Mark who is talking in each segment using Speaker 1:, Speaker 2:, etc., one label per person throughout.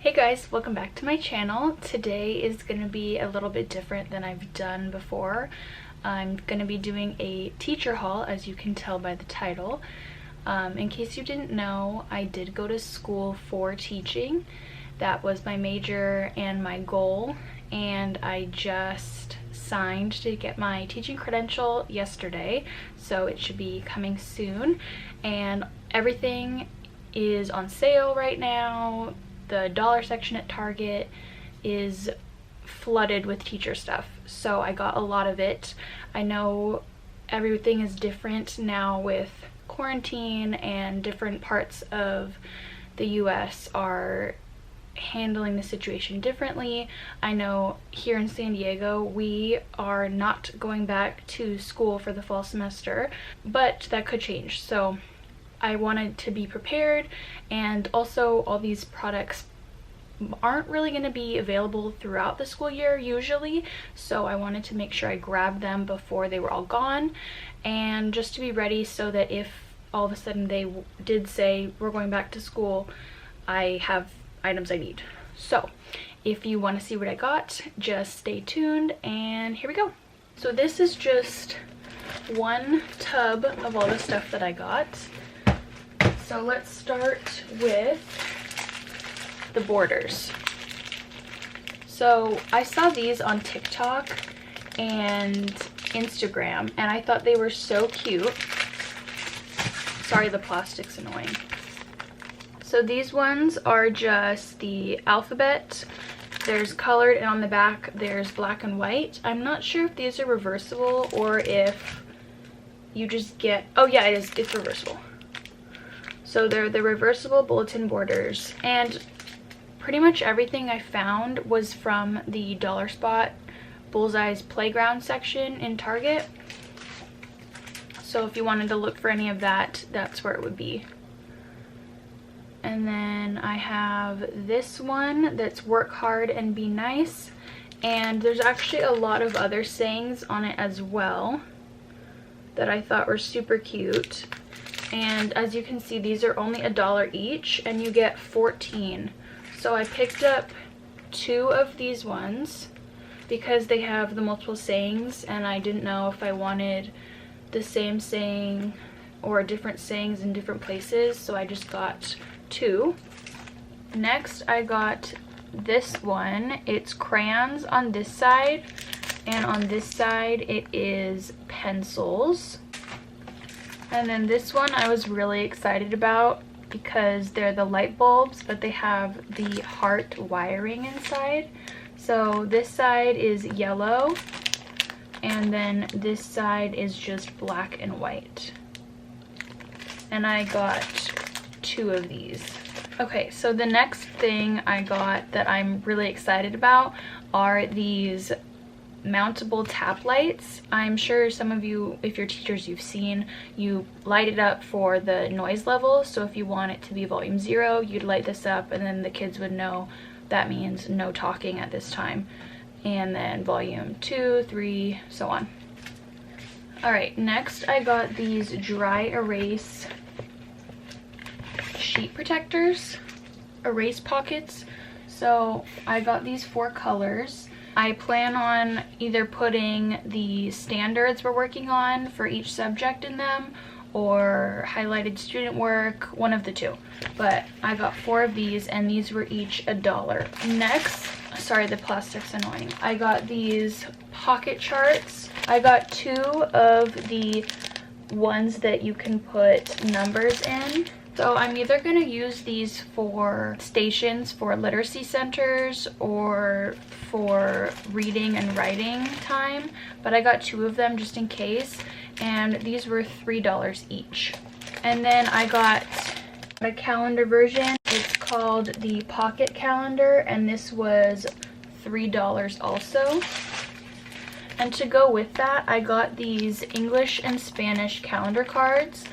Speaker 1: Hey guys, welcome back to my channel. Today is going to be a little bit different than I've done before. I'm going to be doing a teacher haul, as you can tell by the title. In case you didn't know, I did go to school for teaching. That was my major and my goal, and I just signed to get my teaching credential yesterday, so it should be coming soon. And everything is on sale right now. The dollar section at Target is flooded with teacher stuff, so I got a lot of it. I know everything is different now with quarantine, and different parts of the US are handling the situation differently. I know here in San Diego we are not going back to school for the fall semester, but that could change, so I wanted to be prepared. And also, all these products aren't really going to be available throughout the school year usually, so I wanted to make sure I grabbed them before they were all gone, and just to be ready so that if all of a sudden they did say we're going back to school, I have items I need. So if you want to see what I got, just stay tuned, and here we go. So this is just one tub of all the stuff that I got. So let's start with the borders. So I saw these on TikTok and Instagram, and I thought they were so cute. Sorry, the plastic's annoying. So these ones are just the alphabet. There's colored, and on the back there's black and white. I'm not sure if these are reversible or if you just get, oh yeah, it's reversible. So they're the reversible bulletin borders, and pretty much everything I found was from the Dollar Spot Bullseye's Playground section in Target. So if you wanted to look for any of that, that's where it would be. And then I have this one that's work hard and be nice, and there's actually a lot of other sayings on it as well that I thought were super cute. And as you can see, these are only $1 each, and you get 14. So I picked up 2 of these ones because they have the multiple sayings, and I didn't know if I wanted the same saying or different sayings in different places, so I just got 2. Next, I got this one. It's crayons on this side, and on this side it is pencils. And then this one I was really excited about because they're the light bulbs, but they have the heart wiring inside. So this side is yellow, and then this side is just black and white. And I got 2 of these. Okay, so the next thing I got that I'm really excited about are these mountable tap lights. I'm sure some of you, if you're teachers, you've seen, you light it up for the noise level. So if you want it to be volume 0, you'd light this up, and then the kids would know that means no talking at this time. And then volume 2, 3, so on. Alright, next I got these dry erase sheet protectors, erase pockets. So I got these 4 colors. I plan on either putting the standards we're working on for each subject in them, or highlighted student work, one of the 2. But I got 4 of these, and these were each $1. Next, sorry, the plastic's annoying. I got these pocket charts. I got 2 of the ones that you can put numbers in. So I'm either going to use these for stations for literacy centers or for reading and writing time, but I got 2 of them just in case, and these were $3 each. And then I got a calendar version. It's called the Pocket Calendar, and this was $3 also. And to go with that, I got these English and Spanish calendar cards.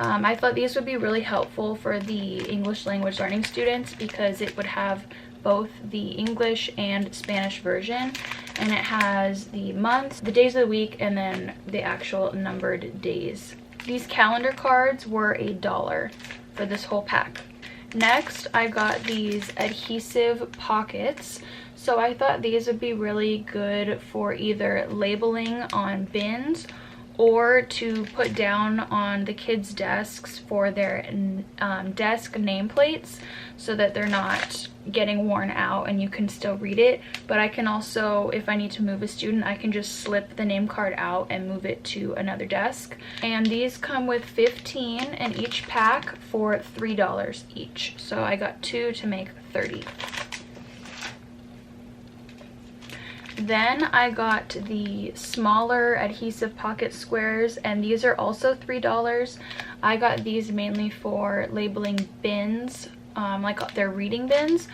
Speaker 1: I thought these would be really helpful for the English language learning students because it would have both the English and Spanish version, and it has the months, the days of the week, and then the actual numbered days. These calendar cards were $1 for this whole pack. Next, I got these adhesive pockets. So I thought these would be really good for either labeling on bins or to put down on the kids' desks for their desk nameplates so that they're not getting worn out and you can still read it. But I can also, if I need to move a student, I can just slip the name card out and move it to another desk. And these come with 15 in each pack for $3 each. So I got 2 to make 30. Then I got the smaller adhesive pocket squares, and these are also $3. I got these mainly for labeling bins, like their reading bins.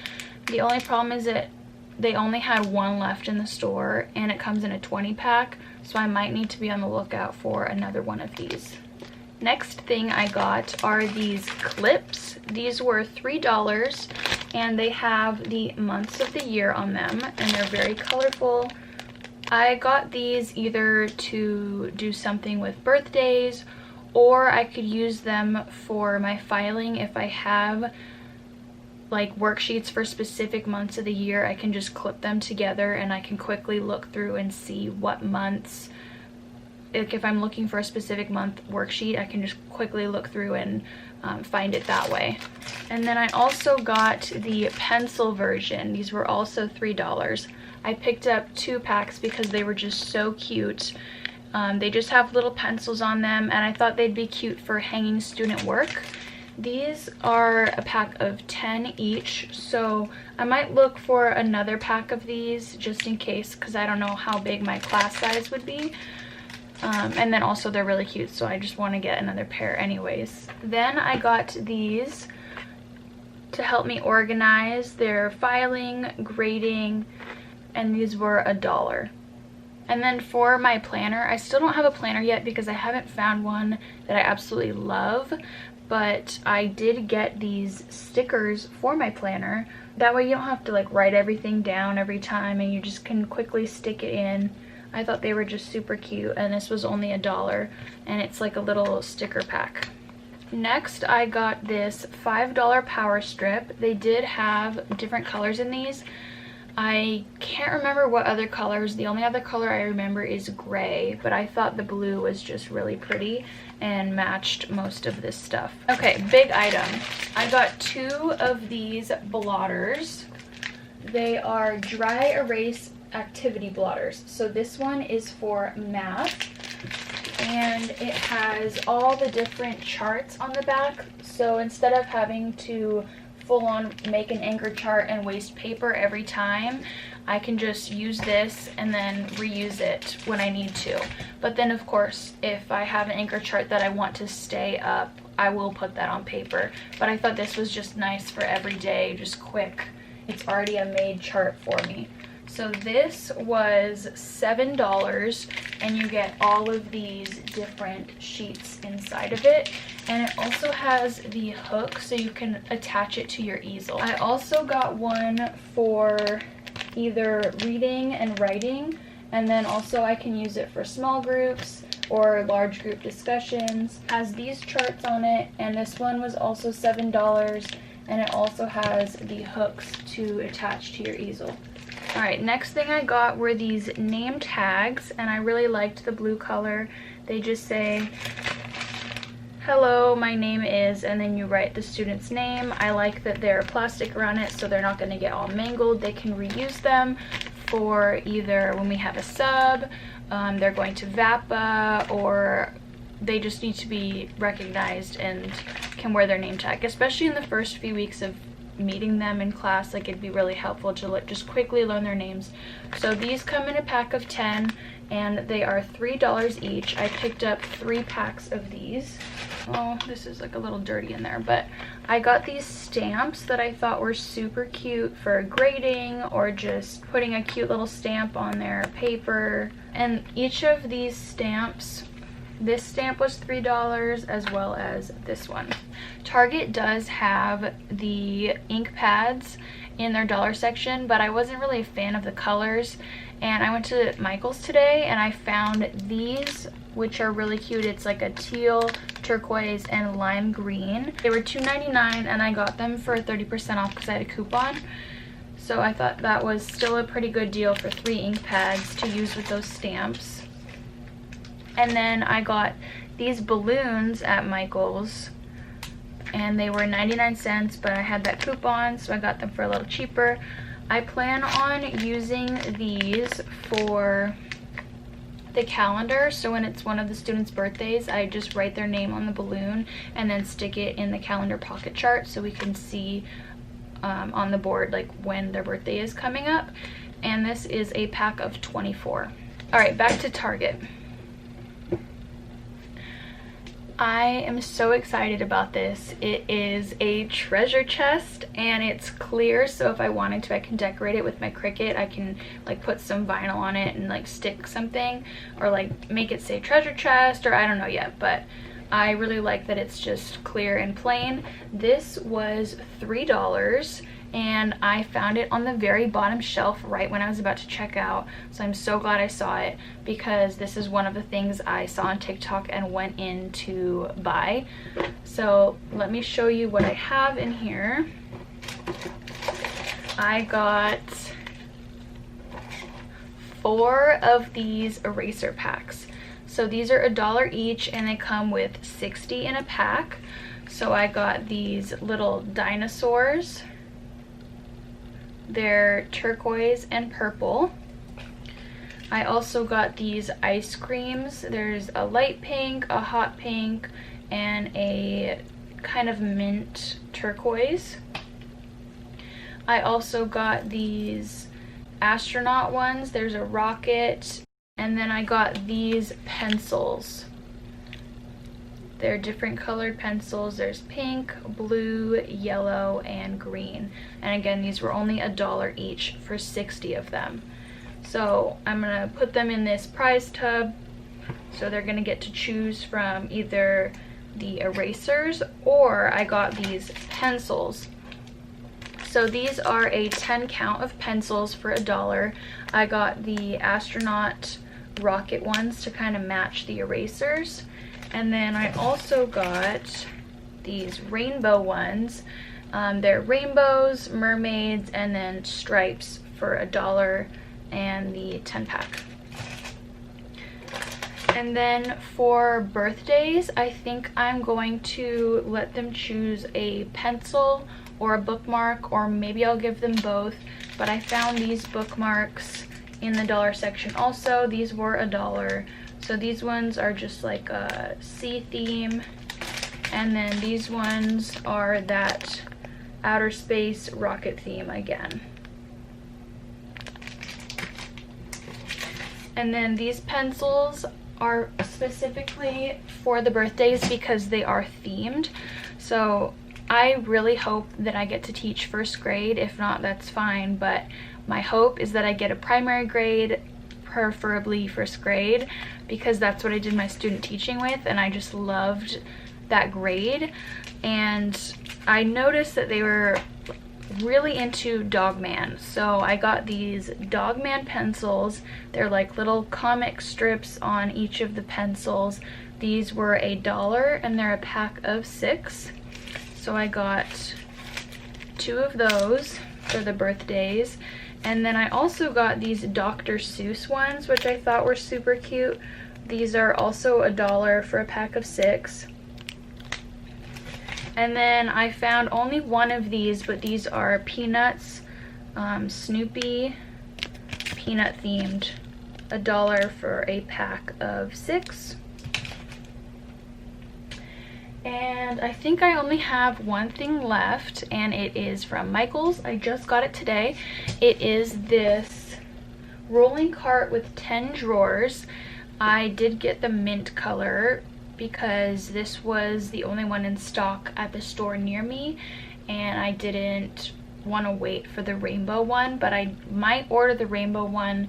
Speaker 1: The only problem is that they only had one left in the store, and it comes in a 20 pack, so I might need to be on the lookout for another one of these. Next thing I got are these clips. These were $3 and they have the months of the year on them and they're very colorful. I got these either to do something with birthdays, or I could use them for my filing. If I have like worksheets for specific months of the year, I can just clip them together and I can quickly look through and see what months. Like if I'm looking for a specific month worksheet, I can just quickly look through and find it that way. And then I also got the pencil version. These were also $3. I picked up 2 packs because they were just so cute. They just have little pencils on them, and I thought they'd be cute for hanging student work. These are a pack of 10 each, so I might look for another pack of these just in case, because I don't know how big my class size would be. And then also they're really cute, so I just want to get another pair anyways. Then I got these to help me organize their filing, grading, and these were $1. And then for my planner, I still don't have a planner yet because I haven't found one that I absolutely love, but I did get these stickers for my planner. That way you don't have to like write everything down every time and you just can quickly stick it in. I thought they were just super cute, and this was only $1 and it's like a little sticker pack. Next, I got this $5 power strip. They did have different colors in these. I can't remember what other colors. The only other color I remember is gray, but I thought the blue was just really pretty and matched most of this stuff. Okay, big item. I got 2 of these blotters. They are dry erase activity blotters. So this one is for math, and it has all the different charts on the back. So instead of having to full on make an anchor chart and waste paper every time, I can just use this and then reuse it when I need to. But then of course, if I have an anchor chart that I want to stay up, I will put that on paper. But I thought this was just nice for every day, just quick. It's already a made chart for me. So this was $7, and you get all of these different sheets inside of it. And it also has the hook so you can attach it to your easel. I also got one for either reading and writing, and then also I can use it for small groups or large group discussions. It has these charts on it, and this one was also $7, and it also has the hooks to attach to your easel. Alright, next thing I got were these name tags, and I really liked the blue color. They just say, hello, my name is, and then you write the student's name. I like that they're plastic around it so they're not going to get all mangled. They can reuse them for either when we have a sub, they're going to VAPA, or they just need to be recognized and can wear their name tag, especially in the first few weeks of meeting them in class. Like, it'd be really helpful to just quickly learn their names. So these come in a pack of 10 and they are $3 each. I picked up 3 packs of these. Oh, this is like a little dirty in there, but I got these stamps that I thought were super cute for grading or just putting a cute little stamp on their paper. And each of these stamps, this stamp was $3 as well as this one. Target does have the ink pads, in their dollar section, but I wasn't really a fan of the colors. And I went to Michael's today and I found these, which are really cute. It's like a teal, turquoise, and lime green. They were $2.99 and I got them for 30% off because I had a coupon. So I thought that was still a pretty good deal for 3 ink pads to use with those stamps. And then I got these balloons at Michael's and they were 99 cents, but I had that coupon, so I got them for a little cheaper. I plan on using these for the calendar, so when it's one of the students' birthdays, I just write their name on the balloon and then stick it in the calendar pocket chart so we can see on the board like when their birthday is coming up. And this is a pack of 24. All right, back to Target. I am so excited about this. It is a treasure chest and it's clear, so if I wanted to I can decorate it with my Cricut. I can like put some vinyl on it and like stick something or like make it say treasure chest, or I don't know yet, but I really like that it's just clear and plain. This was $3 and I found it on the very bottom shelf right when I was about to check out, so I'm so glad I saw it because this is one of the things I saw on TikTok and went in to buy. So let me show you what I have in here. I got 4 of these eraser packs. So these are $1 each and they come with 60 in a pack. So I got these little dinosaurs. They're turquoise and purple. I also got these ice creams. There's a light pink, a hot pink, and a kind of mint turquoise. I also got these astronaut ones. There's a rocket. And then I got these pencils. They're different colored pencils. There's pink, blue, yellow, and green. And again, these were only $1 each for 60 of them. So I'm gonna put them in this prize tub. So they're gonna get to choose from either the erasers, or I got these pencils. So these are a 10 count of pencils for $1. I got the astronaut rocket ones to kind of match the erasers. And then I also got these rainbow ones. They're rainbows, mermaids, and then stripes for $1 and the 10 pack. And then for birthdays, I think I'm going to let them choose a pencil or a bookmark, or maybe I'll give them both. But I found these bookmarks in the dollar section also. These were $1. So these ones are just like a sea theme, and then these ones are that outer space rocket theme again. And then these pencils are specifically for the birthdays because they are themed. So I really hope that I get to teach first grade. If not, that's fine, but my hope is that I get a primary grade, preferably first grade, because that's what I did my student teaching with and I just loved that grade. And I noticed that they were really into Dogman, so I got these Dogman pencils. They're like little comic strips on each of the pencils. These were $1 and they're a pack of 6. So I got 2 of those for the birthdays. And then I also got these Dr. Seuss ones, which I thought were super cute. These are also $1 for a pack of 6. And then I found only one of these, but these are Peanuts, Snoopy, peanut themed. $1 for a pack of 6. And I think I only have one thing left, and it is from Michael's. I just got it today. It is this rolling cart with 10 drawers. I did get the mint color because this was the only one in stock at the store near me, and I didn't want to wait for the rainbow one, but I might order the rainbow one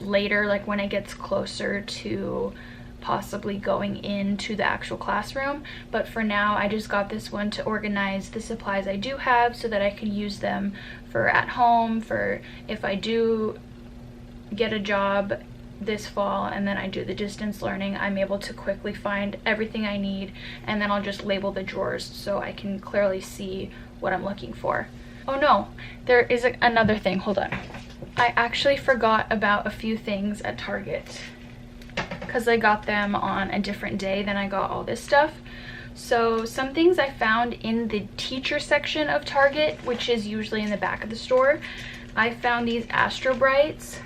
Speaker 1: later, like when it gets closer to possibly going into the actual classroom. But for now, I just got this one to organize the supplies I do have so that I can use them for at home, for if I do get a job this fall and then I do the distance learning, I'm able to quickly find everything I need, and then I'll just label the drawers so I can clearly see what I'm looking for. Oh no, there is another thing, hold on. I actually forgot about a few things at Target because I got them on a different day than I got all this stuff. So some things I found in the teacher section of Target, which is usually in the back of the store. I found these Astro Brights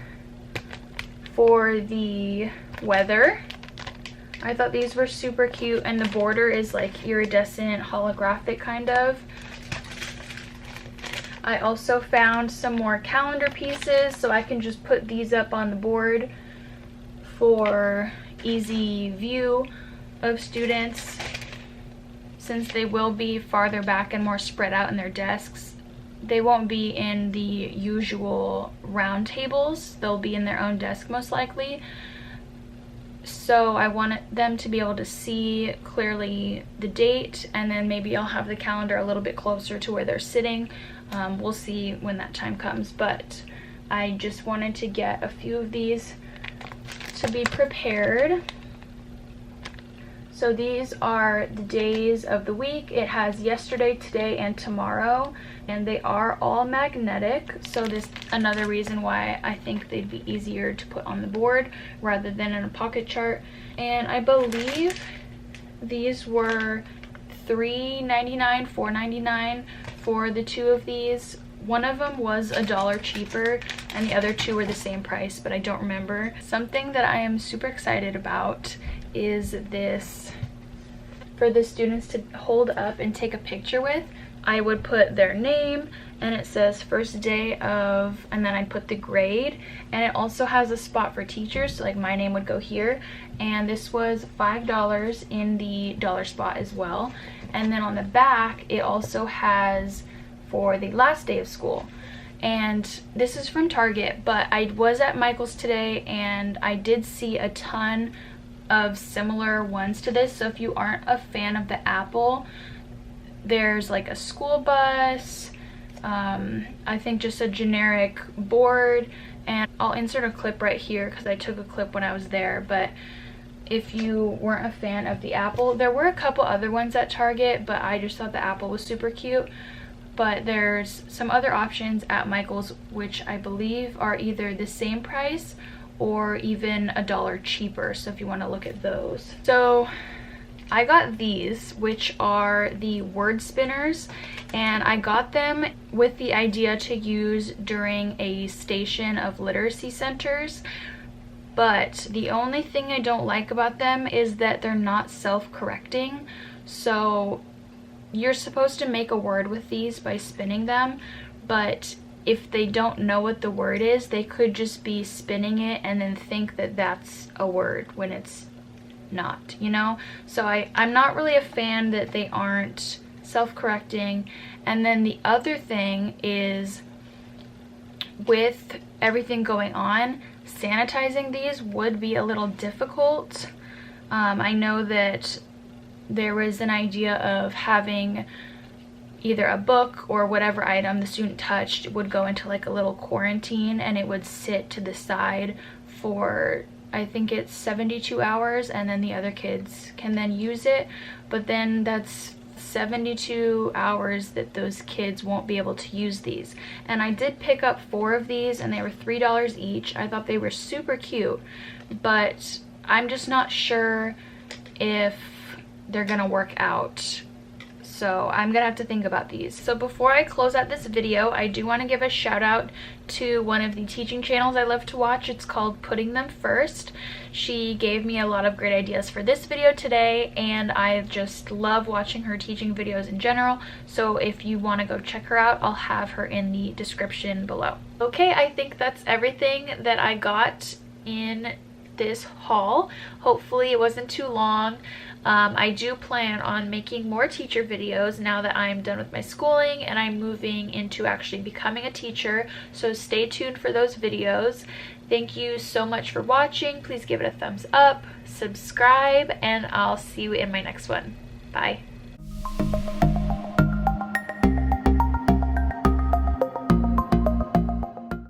Speaker 1: for the weather. I thought these were super cute, and the border is like iridescent, holographic kind of. I also found some more calendar pieces, so I can just put these up on the board for easy view of students, since they will be farther back and more spread out in their desks. They won't be in the usual round tables, they'll be in their own desk most likely. So I wanted them to be able to see clearly the date, and then maybe I'll have the calendar a little bit closer to where they're sitting. We'll see when that time comes, but I just wanted to get a few of these to be prepared. So these are the days of the week. It has yesterday, today, and tomorrow, and they are all magnetic. So this is another reason why I think they'd be easier to put on the board rather than in a pocket chart. And I believe these were $3.99, $4.99 for the two of these. One of them was $1 cheaper and the other two were the same price, but I don't remember. Something that I am super excited about is this for the students to hold up and take a picture with. I would put their name, and it says first day of, and then I'd put the grade, and it also has a spot for teachers, so like my name would go here, and this was $5 in the dollar spot as well. And then on the back it also has for the last day of school. And this is from Target, but I was at Michael's today and I did see a ton of similar ones to this. So if you aren't a fan of the apple, there's like a school bus, I think just a generic board, and I'll insert a clip right here because I took a clip when I was there. But if you weren't a fan of the apple, there were a couple other ones at Target, but I just thought the apple was super cute. But there's some other options at Michael's which I believe are either the same price or even $1 cheaper, so if you want to look at those. So I got these, which are the word spinners, and I got them with the idea to use during a station of literacy centers. But the only thing I don't like about them is that they're not self-correcting. So you're supposed to make a word with these by spinning them, but if they don't know what the word is, they could just be spinning it and then think that that's a word when it's not, you know? So I'm not really a fan that they aren't self-correcting. And then the other thing is, with everything going on, sanitizing these would be a little difficult. I know that there was an idea of having either a book or whatever item the student touched would go into like a little quarantine, and it would sit to the side for, I think it's 72 hours, and then the other kids can then use it. But then that's 72 hours that those kids won't be able to use these. And I did pick up 4 of these, and they were $3 each. I thought they were super cute, but I'm just not sure if they're gonna work out. So I'm gonna have to think about these. So before I close out this video, I do want to give a shout out to one of the teaching channels I love to watch. It's called Putting Them First. She gave me a lot of great ideas for this video today, and I just love watching her teaching videos in general. So if you want to go check her out, I'll have her in the description below. Okay, I think that's everything that I got in this haul. Hopefully it wasn't too long. I do plan on making more teacher videos now that I'm done with my schooling and I'm moving into actually becoming a teacher, so stay tuned for those videos. Thank you so much for watching. Please give it a thumbs up, subscribe, and I'll see you in my next one. Bye.